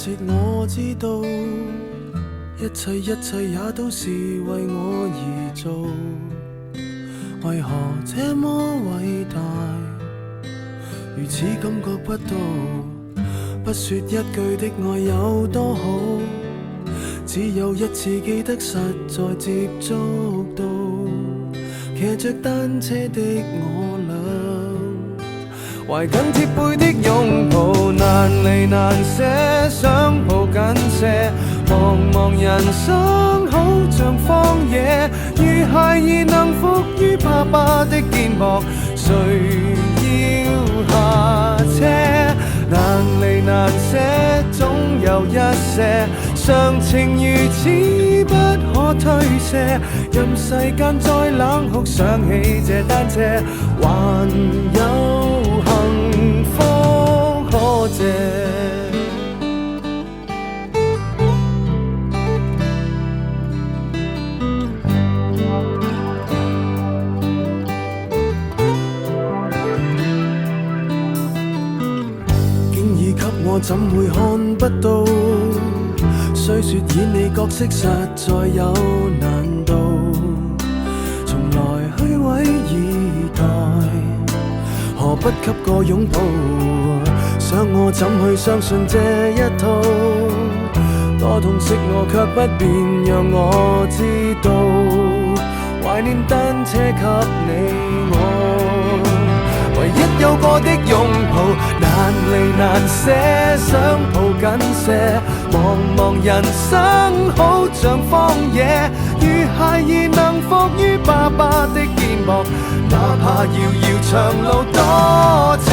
切我知道，一切也都是為我而做。為何這麼偉大，如此感覺不到？不說一句的愛有多好，只有一次記得實在接觸到。騎着單車的我倆，懷緊貼背的擁抱，難離難捨，想抱緊些。茫茫人生好像荒野，如孩兒能伏於爸爸的肩膊，誰要下車？難離難捨，總有一些常情如此不可推卸。任世間再冷酷，想起這單車，還有幸福可借。我怎會看不到？雖說演你角色實在有難度，從來虛偽以待，何不給個擁抱？想我怎去相信這一套？多痛惜我卻不便讓我知道，懷念單車給你我。唯一有過的擁抱，難離難捨，想抱緊些。茫茫人生好像荒野，如孩兒能伏於爸爸的肩膊，哪怕遙遙長路多斜。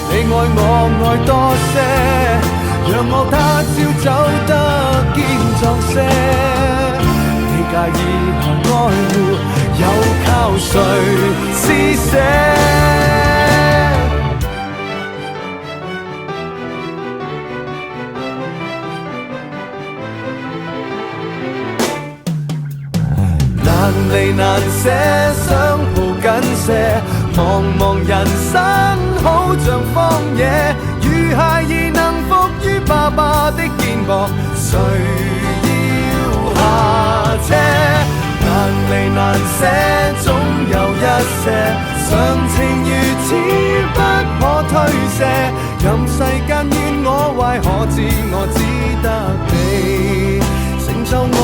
你愛我愛多些，讓我他朝走得堅壯些。你介意和愛護，又靠誰施捨？難離難捨，想抱緊些。茫茫人生好像荒野，如孩兒能伏於爸爸的肩膊，誰要下車？難離難捨，總有一些常情如此不可推卸。任世間怨我壞，可知我只得你成就我